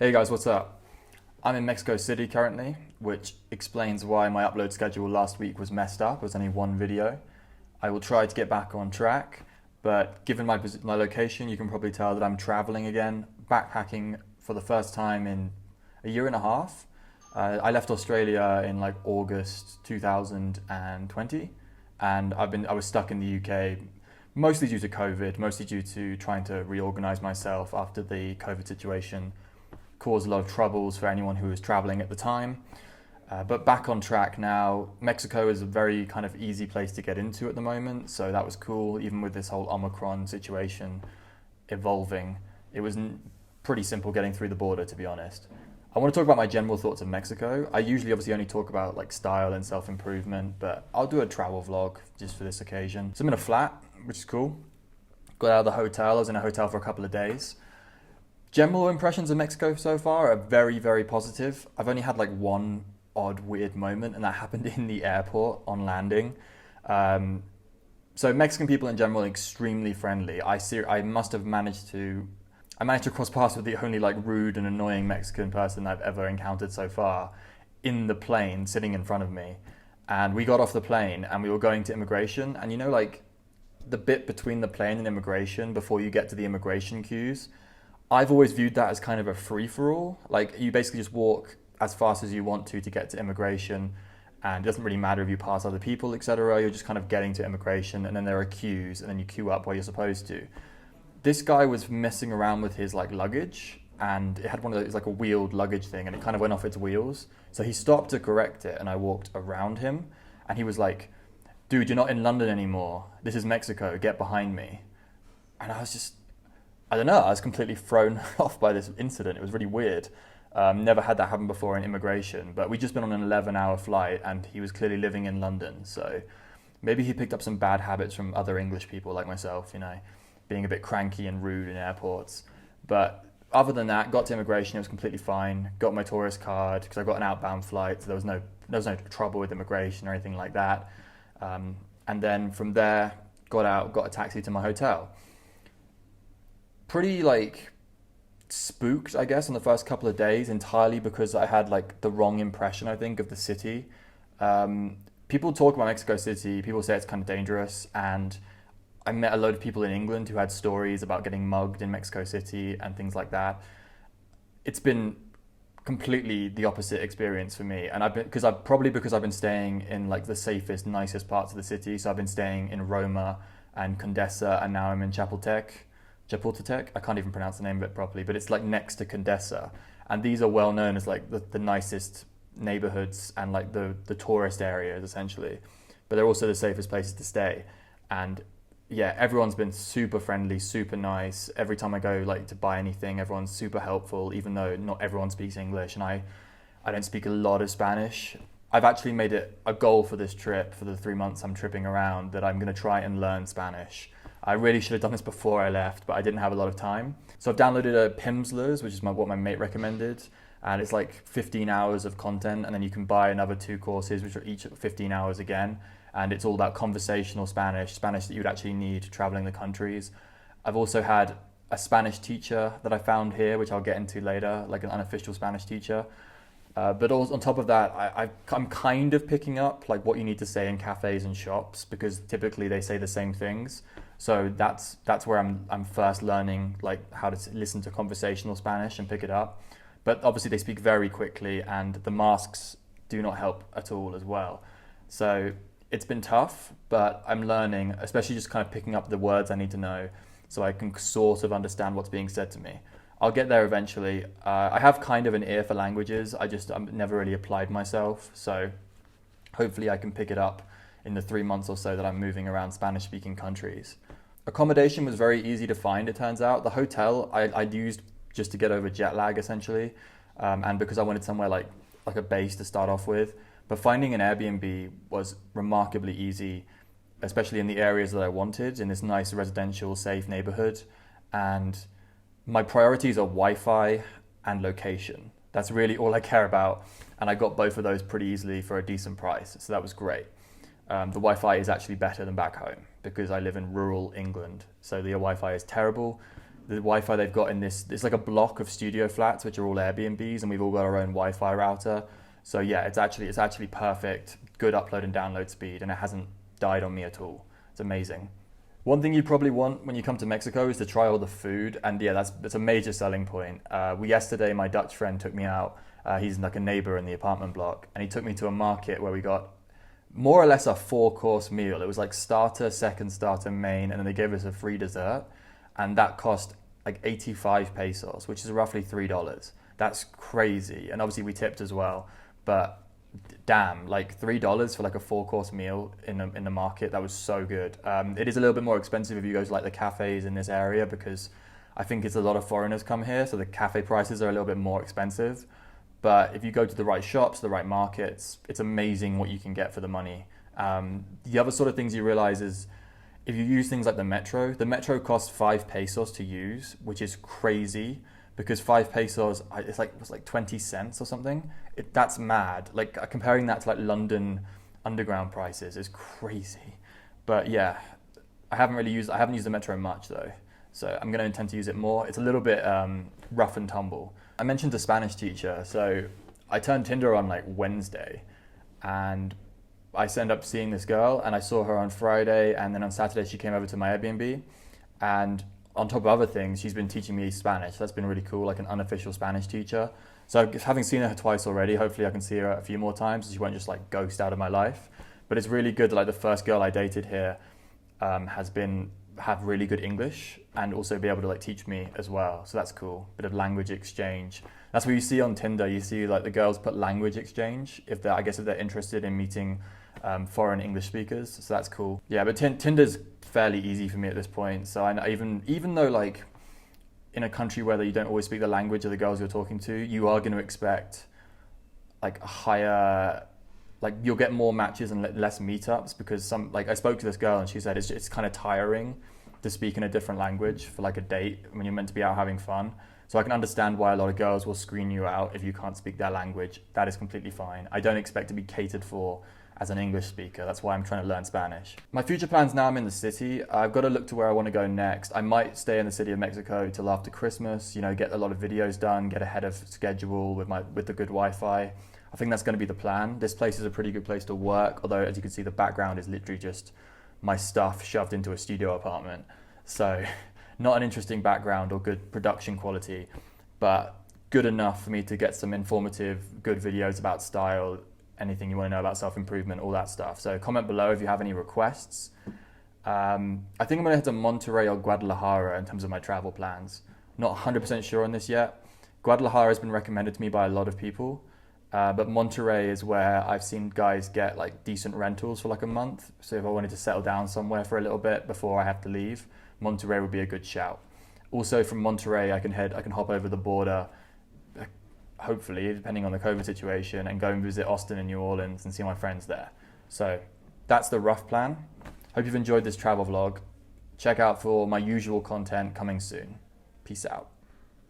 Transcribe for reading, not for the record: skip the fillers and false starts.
Hey guys, what's up? I'm in Mexico City currently, which explains why my upload schedule last week was messed up. It was only one video. I will try to get back on track, but given my location, you can probably tell that I'm traveling again, backpacking for the first time in a year and a half. I left Australia in like August 2020, and I was stuck in the UK mostly due to COVID, mostly due to trying to reorganize myself after the COVID situation caused a lot of troubles for anyone who was traveling at the time. But back on track now. Mexico is a very kind of easy place to get into at the moment, so that was cool. Even with this whole Omicron situation evolving, it was pretty simple getting through the border, to be honest. I want to talk about my general thoughts of Mexico. I usually obviously only talk about like style and self-improvement, but I'll do a travel vlog just for this occasion. So I'm in a flat, which is cool. Got out of the hotel. I was in a hotel for a couple of days. General impressions of Mexico so far are very, very positive. I've only had like one odd, weird moment, and that happened in the airport on landing. So Mexican people in general are extremely friendly. I must have I managed to cross paths with the only like rude and annoying Mexican person I've ever encountered so far in the plane, sitting in front of me. And we got off the plane and we were going to immigration, and like the bit between the plane and immigration before you get to the immigration queues, I've always viewed that as kind of a free-for-all. Like, you basically just walk as fast as you want to get to immigration, and it doesn't really matter if you pass other people, etc. You're just kind of getting to immigration, and then there are queues, and then you queue up where you're supposed to. This guy was messing around with his like luggage, and it had one of those, like a wheeled luggage thing, and it kind of went off its wheels. So he stopped to correct it, and I walked around him, and he was like, "Dude, you're not in London anymore. This is Mexico. Get behind me." And I don't know, I was completely thrown off by this incident. It was really weird. Never had that happen before in immigration, but we'd just been on an 11-hour flight, and he was clearly living in London. So maybe he picked up some bad habits from other English people like myself, being a bit cranky and rude in airports. But other than that, got to immigration, it was completely fine. Got my tourist card because I got an outbound flight, so there was no trouble with immigration or anything like that. And then from there, got out, got a taxi to my hotel. Pretty like spooked, I guess, in the first couple of days, entirely because I had like the wrong impression, I think, of the city. People talk about Mexico City, people say it's kind of dangerous, and I met a load of people in England who had stories about getting mugged in Mexico City and things like that. It's been completely the opposite experience for me, and because I've been staying in like the safest, nicest parts of the city. So I've been staying in Roma and Condesa, and now I'm in Chapultepec. I can't even pronounce the name of it properly, but it's like next to Condesa, and these are well known as like the nicest neighborhoods and like the tourist areas essentially, but they're also the safest places to stay. And yeah, everyone's been super friendly, super nice. Every time I go like to buy anything, everyone's super helpful, even though not everyone speaks English, and I don't speak a lot of Spanish. I've actually made it a goal for this trip, for the 3 months I'm tripping around, that I'm going to try and learn Spanish. I really should have done this before I left, but I didn't have a lot of time. So I've downloaded a Pimsleurs, which is what my mate recommended, and it's like 15 hours of content, and then you can buy another 2 courses, which are each 15 hours again, and it's all about conversational Spanish that you'd actually need traveling the countries. I've also had a Spanish teacher that I found here, which I'll get into later, like an unofficial Spanish teacher. But also, on top of that, I'm kind of picking up like what you need to say in cafes and shops, because typically they say the same things. So that's where I'm first learning like how to listen to conversational Spanish and pick it up. But obviously they speak very quickly, and the masks do not help at all as well. So it's been tough, but I'm learning, especially just kind of picking up the words I need to know so I can sort of understand what's being said to me. I'll get there eventually. I have kind of an ear for languages. I've never really applied myself. So hopefully I can pick it up in the 3 months or so that I'm moving around Spanish-speaking countries. Accommodation was very easy to find, it turns out. The hotel I'd used just to get over jet lag, essentially, and because I wanted somewhere like a base to start off with. But finding an Airbnb was remarkably easy, especially in the areas that I wanted, in this nice residential, safe neighborhood. And my priorities are Wi-Fi and location. That's really all I care about, and I got both of those pretty easily for a decent price, so that was great. The Wi-Fi is actually better than back home because I live in rural England, so the Wi-Fi is terrible. the Wi-Fi they've got in this, it's like a block of studio flats, which are all Airbnbs, and we've all got our own Wi-Fi router. So yeah, it's actually perfect, good upload and download speed, and it hasn't died on me at all. It's amazing. One thing you probably want when you come to Mexico is to try all the food, and yeah, that's a major selling point. Yesterday, my Dutch friend took me out. He's like a neighbor in the apartment block, and he took me to a market where we got more or less a 4-course meal. It was like starter, second starter, main, and then they gave us a free dessert, and that cost like 85 pesos, which is roughly $3. That's crazy, and obviously we tipped as well, but damn, like $3 for like a 4-course meal in the market, that was so good. It is a little bit more expensive if you go to like the cafes in this area, because I think it's a lot of foreigners come here, so the cafe prices are a little bit more expensive. But if you go to the right shops, the right markets, it's amazing what you can get for the money. The other sort of things you realize is if you use things like the metro costs 5 pesos to use, which is crazy, because 5 pesos, it's like 20 cents or something. That's mad. Like comparing that to like London underground prices is crazy. But yeah, I haven't used the metro much though, so I'm going to intend to use it more. It's a little bit rough and tumble. I mentioned the Spanish teacher, so I turned Tinder on like Wednesday, and I ended up seeing this girl, and I saw her on Friday, and then on Saturday she came over to my Airbnb, and on top of other things, she's been teaching me Spanish. That's been really cool, like an unofficial Spanish teacher. So having seen her twice already, hopefully I can see her a few more times, so she won't just like ghost out of my life. But it's really good that like the first girl I dated here have really good English and also be able to like teach me as well. So that's cool. Bit of language exchange. That's what you see on Tinder. You see like the girls put language exchange if they're interested in meeting foreign English speakers. So that's cool. Yeah, but Tinder's fairly easy for me at this point. So I know even though like in a country where you don't always speak the language of the girls you're talking to, you are going to expect like a higher, like you'll get more matches and less meetups, because I spoke to this girl and she said it's kind of tiring to speak in a different language for like a date when you're meant to be out having fun. So I can understand why a lot of girls will screen you out if you can't speak their language. That is completely fine. I don't expect to be catered for as an English speaker. That's why I'm trying to learn Spanish. My future plans now, I'm in the city. I've got to look to where I want to go next. I might stay in the city of Mexico till after Christmas, get a lot of videos done, get ahead of schedule with the good Wi-Fi. I think that's going to be the plan. This place is a pretty good place to work, although as you can see, the background is literally just my stuff shoved into a studio apartment. So not an interesting background or good production quality, but good enough for me to get some informative, good videos about style, anything you want to know about self-improvement, all that stuff. So comment below if you have any requests. I think I'm going to head to Monterrey or Guadalajara in terms of my travel plans. Not 100% sure on this yet. Guadalajara has been recommended to me by a lot of people. But Monterrey is where I've seen guys get like decent rentals for like a month. So if I wanted to settle down somewhere for a little bit before I have to leave, Monterrey would be a good shout. Also from Monterrey, I can hop over the border, hopefully, depending on the COVID situation, and go and visit Austin and New Orleans and see my friends there. So that's the rough plan. Hope you've enjoyed this travel vlog. Check out for my usual content coming soon. Peace out.